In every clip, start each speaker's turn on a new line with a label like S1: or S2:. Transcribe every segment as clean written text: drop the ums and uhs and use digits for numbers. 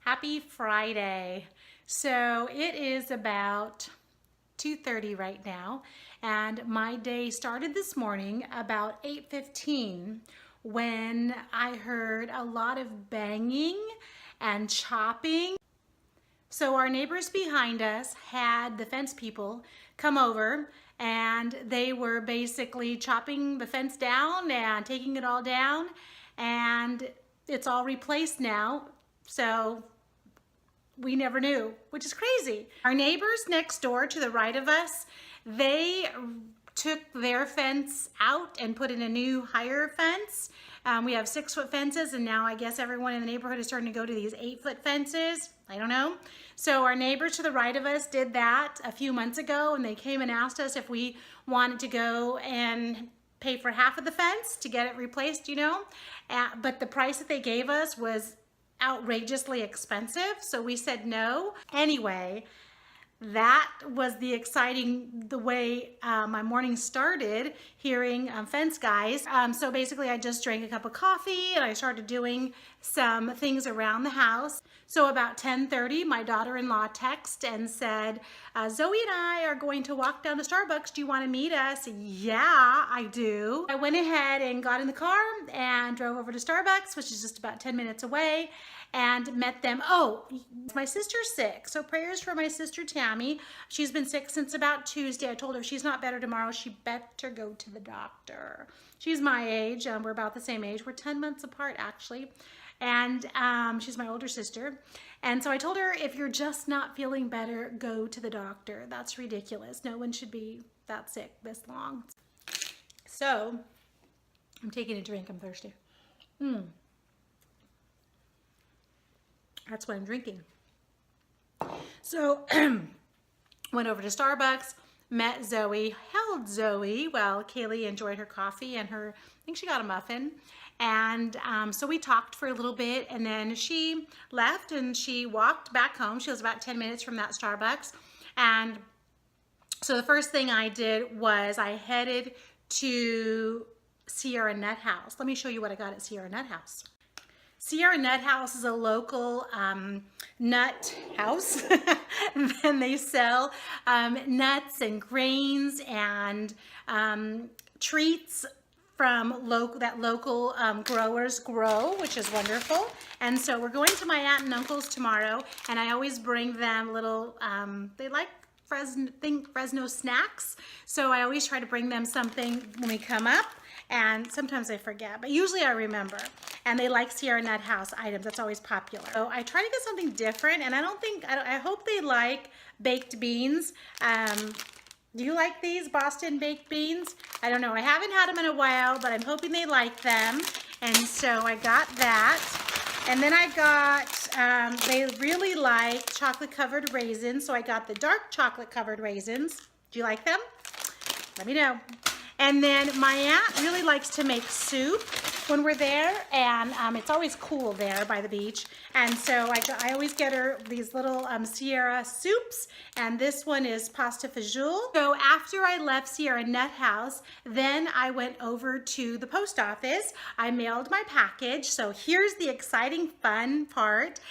S1: Happy Friday. So it is about 2:30 right now, and my day started this morning about 8:15 when I heard a lot of banging and chopping. So our neighbors behind us had the fence people come over, and they were basically chopping the fence down and taking it all down, and it's all replaced now. So we never knew, which is crazy. Our neighbors next door to the right of us, they took their fence out and put in a new higher fence. We have 6-foot fences, and now I guess everyone in the neighborhood is starting to go to these 8-foot fences. I don't know. So our neighbors to the right of us did that a few months ago, and they came and asked us if we wanted to go and pay for half of the fence to get it replaced, but the price that they gave us was outrageously expensive, so we said no. Anyway, that was the way my morning started, hearing fence guys. So basically I just drank a cup of coffee and I started doing some things around the house. So about 10:30, my daughter-in-law texted and said, Zoe and I are going to walk down to Starbucks. Do you want to meet us? Yeah, I do. I went ahead and got in the car and drove over to Starbucks, which is just about 10 minutes away, and met them. Oh, my sister's sick, so prayers for my sister Tammy. She's been sick since about Tuesday. I told her if she's not better tomorrow, she better go to the doctor. She's my age. We're about the same age. We're 10 months apart, actually. And she's my older sister. And so I told her, if you're just not feeling better, go to the doctor. That's ridiculous. No one should be that sick this long. So I'm taking a drink. I'm thirsty. That's what I'm drinking. So went over to Starbucks, met Zoe, held Zoe while Kaylee enjoyed her coffee and I think she got a muffin. And so we talked for a little bit, and then she left and she walked back home. She was about 10 minutes from that Starbucks. And so the first thing I did was I headed to Sierra Nut House. Let me show you what I got at Sierra Nut House. Sierra Nut House is a local nut house, and they sell nuts and grains and treats from local growers grow, which is wonderful. And so we're going to my aunt and uncle's tomorrow, and I always bring them little, they like Fresno snacks, so I always try to bring them something when we come up, and sometimes I forget, but usually I remember. And they like Sierra Nut House items. That's always popular. So I try to get something different, and I hope they like baked beans. Do you like these Boston baked beans? I don't know. I haven't had them in a while, but I'm hoping they like them. And so I got that. And then I got, they really like chocolate covered raisins, so I got the dark chocolate covered raisins. Do you like them? Let me know. And then my aunt really likes to make soup when we're there, and it's always cool there by the beach. And so I always get her these little Sierra soups, and this one is pasta fajoule. So after I left Sierra Nut House, then I went over to the post office. I mailed my package. So here's the exciting, fun part.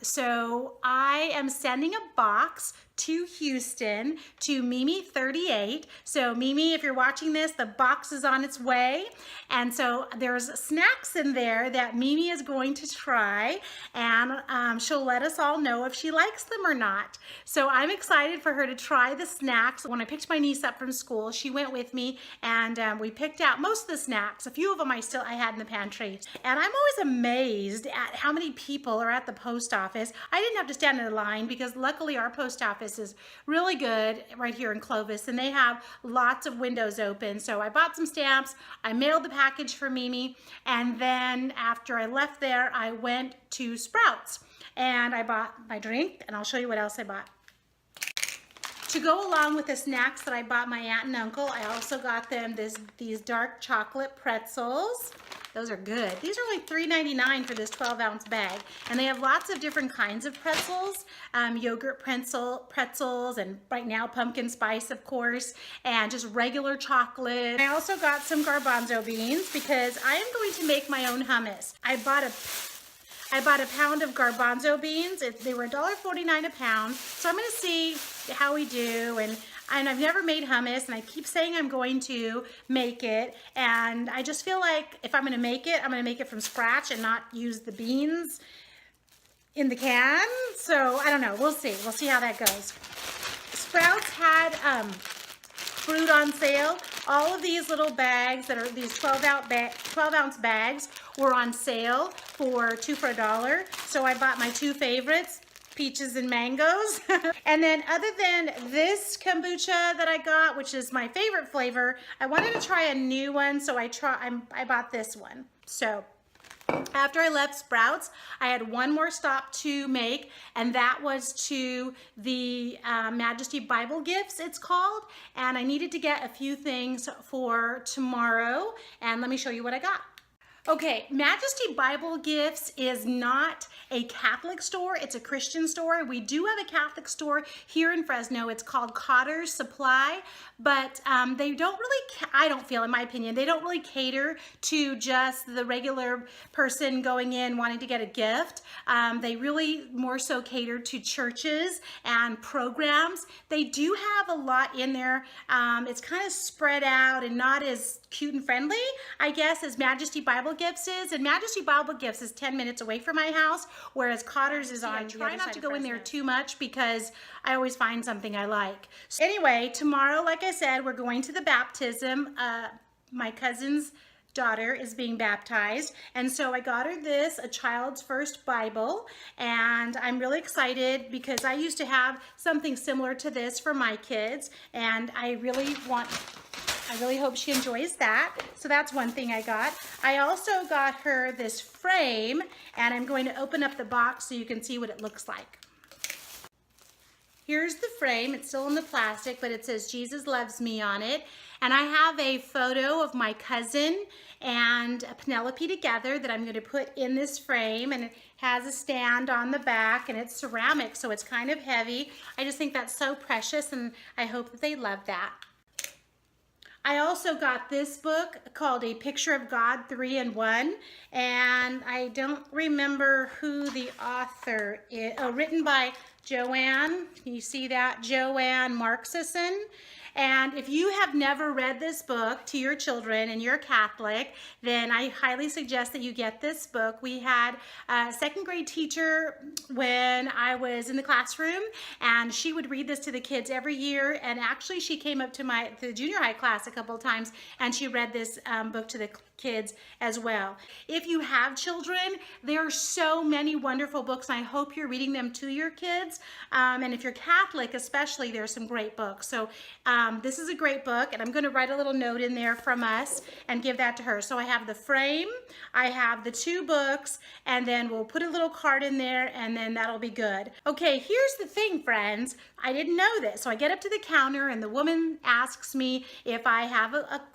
S1: So I am sending a box to Houston to Mimi 38. So Mimi, if you're watching this, the box is on its way. And so there's snacks in there that Mimi is going to try, and she'll let us all know if she likes them or not. So I'm excited for her to try the snacks. When I picked my niece up from school, she went with me, and we picked out most of the snacks. A few of them I had in the pantry. And I'm always amazed at how many people are at the post office. I didn't have to stand in a line because luckily our post office is really good right here in Clovis, and they have lots of windows open. So I bought some stamps, I mailed the package for Mimi, and then after I left there, I went to Sprouts and I bought my drink, and I'll show you what else I bought. To go along with the snacks that I bought my aunt and uncle, I also got them these dark chocolate pretzels. Those are good. These are only $3.99 for this 12-ounce bag. And they have lots of different kinds of pretzels, yogurt pretzels, and right now pumpkin spice, of course, and just regular chocolate. I also got some garbanzo beans because I am going to make my own hummus. I bought I bought a pound of garbanzo beans. They were $1.49 a pound. So I'm going to see how we do. And I've never made hummus, and I keep saying I'm going to make it. And I just feel like if I'm going to make it, I'm going to make it from scratch and not use the beans in the can. So I don't know. We'll see. We'll see how that goes. Sprouts had fruit on sale. All of these little bags that are these 12-ounce bags were on sale for 2 for $1. So I bought my 2 favorites, peaches and mangoes. And then other than this kombucha that I got, which is my favorite flavor, I wanted to try a new one, so I bought this one. So after I left Sprouts, I had one more stop to make, and that was to the Majesty Bible Gifts, it's called, and I needed to get a few things for tomorrow, and let me show you what I got. Okay, Majesty Bible Gifts is not a Catholic store, it's a Christian store. We do have a Catholic store here in Fresno. It's called Cotter's Supply, but they don't really, I don't feel, in my opinion, they don't really cater to just the regular person going in wanting to get a gift. They really more so cater to churches and programs. They do have a lot in there. It's kind of spread out and not as cute and friendly, I guess, as Majesty Bible Gifts is. And Majesty Bible Gifts is 10 minutes away from my house, whereas Cotter's is on the other side. I try not to go in there too much because I always find something I like. So anyway, tomorrow, like I said, we're going to the baptism. My cousin's daughter is being baptized, and so I got her this, A Child's First Bible, and I'm really excited because I used to have something similar to this for my kids, and I really hope she enjoys that. So that's one thing I got. I also got her this frame, and I'm going to open up the box so you can see what it looks like. Here's the frame. It's still in the plastic, but it says Jesus Loves Me on it. And I have a photo of my cousin and Penelope together that I'm going to put in this frame, and it has a stand on the back, and it's ceramic, so it's kind of heavy. I just think that's so precious, and I hope that they love that. I also got this book called A Picture of God 3-in-1, and I don't remember who the author is. Oh, written by Joanne. Can you see that? Joanne Marxison. And if you have never read this book to your children and you're Catholic, then I highly suggest that you get this book. We had a second grade teacher when I was in the classroom, and she would read this to the kids every year. And actually, she came up to the junior high class a couple of times, and she read this book to the kids as well. If you have children, there are so many wonderful books. I hope you're reading them to your kids. And if you're Catholic especially, there's some great books. So this is a great book, and I'm going to write a little note in there from us and give that to her. So I have the frame, I have the 2 books, and then we'll put a little card in there, and then that'll be good. Okay, here's the thing, friends. I didn't know this. So I get up to the counter, and the woman asks me if I have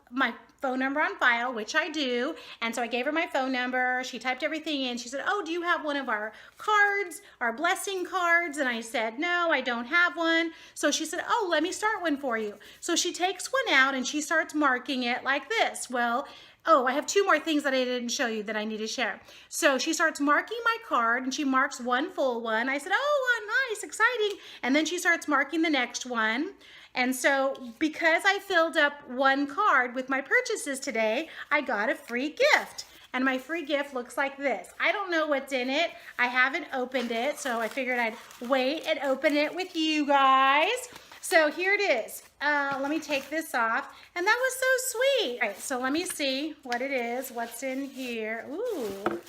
S1: my phone number on file, which I do. And so I gave her my phone number. She typed everything in. She said, oh, do you have one of our cards, our blessing cards? And I said, no, I don't have one. So she said, oh, let me start one for you. So she takes one out and she starts marking it like this. Well, oh, I have 2 more things that I didn't show you that I need to share. So she starts marking my card, and she marks one full one. I said, oh, nice, exciting. And then she starts marking the next one. And so because I filled up one card with my purchases today, I got a free gift. And my free gift looks like this. I don't know what's in it. I haven't opened it, so I figured I'd wait and open it with you guys. So here it is. Let me take this off. And that was so sweet. All right, so let me see what it is, what's in here. Ooh,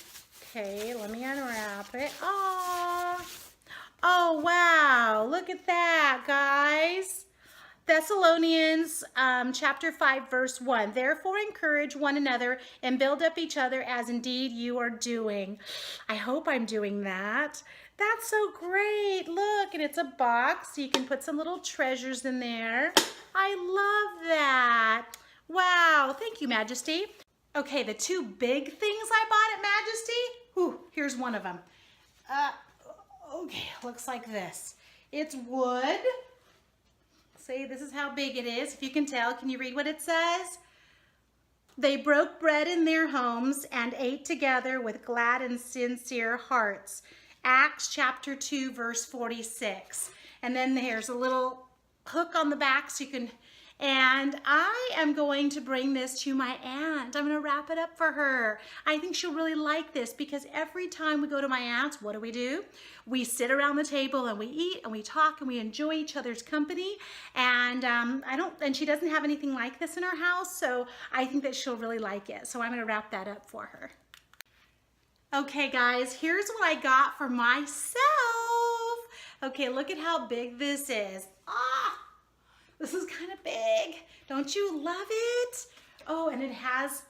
S1: okay, let me unwrap it. Aww. Oh, wow, look at that, guys. Thessalonians chapter 5 verse 1. Therefore encourage one another and build up each other as indeed you are doing. I hope I'm doing that. That's so great. Look, and it's a box, so you can put some little treasures in there. I love that. Wow, thank you, Majesty. Okay, the 2 big things I bought at Majesty. Whew, here's one of them. Okay, looks like this. It's wood. See, this is how big it is. If you can tell, can you read what it says? They broke bread in their homes and ate together with glad and sincere hearts. Acts chapter 2, verse 46. And then there's a little hook on the back so you can, and I am going to bring this to my aunt. I'm going to wrap it up for her. I think she'll really like this because every time we go to my aunt's, what do? We sit around the table and we eat and we talk and we enjoy each other's company. And and she doesn't have anything like this in her house, so I think that she'll really like it. So I'm going to wrap that up for her. Okay guys, here's what I got for myself. Okay, look at how big this is. Ah, this is kind of big. Don't you love it? Oh, and it has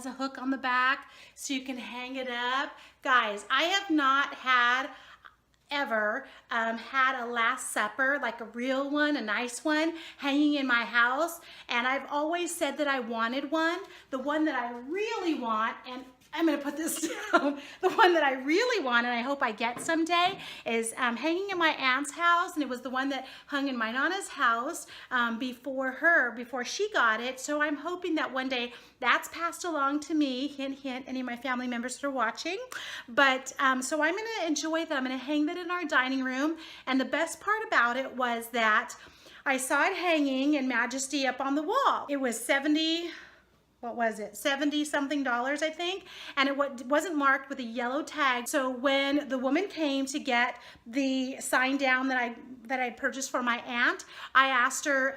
S1: a hook on the back so you can hang it up. Guys, I have not ever had a Last Supper, like a real one, a nice one, hanging in my house. And I've always said that I wanted one. The one that I really want, and I'm going to put this down. The one that I really want, and I hope I get someday, is hanging in my aunt's house, and it was the one that hung in my Nana's house before she got it. So I'm hoping that one day that's passed along to me. Hint, hint, any of my family members that are watching. But so I'm going to enjoy that. I'm going to hang that in our dining room. And the best part about it was that I saw it hanging in Majesty up on the wall. It was $70 something, I think, and it wasn't marked with a yellow tag. So when the woman came to get the sign down that I purchased for my aunt, I asked her,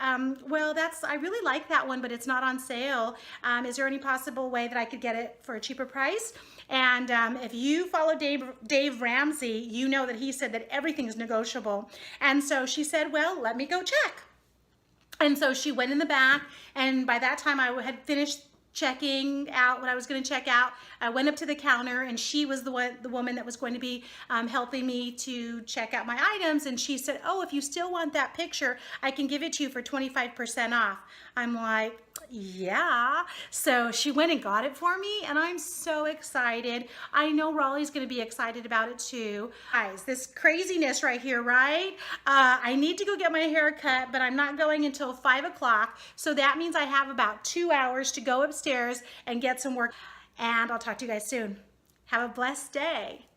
S1: well, I really like that one, but it's not on sale. Is there any possible way that I could get it for a cheaper price? And if you follow Dave Ramsey, you know that he said that everything is negotiable. And so she said, well, let me go check. And so she went in the back, and by that time I had finished checking out what I was going to check out. I went up to the counter, and she was the woman that was going to be helping me to check out my items, and she said, oh, if you still want that picture, I can give it to you for 25% off. I'm like, yeah. So she went and got it for me, and I'm so excited. I know Raleigh's going to be excited about it too. Guys, this craziness right here, right? I need to go get my hair cut, but I'm not going until 5 o'clock. So that means I have about 2 hours to go upstairs and get some work. And I'll talk to you guys soon. Have a blessed day.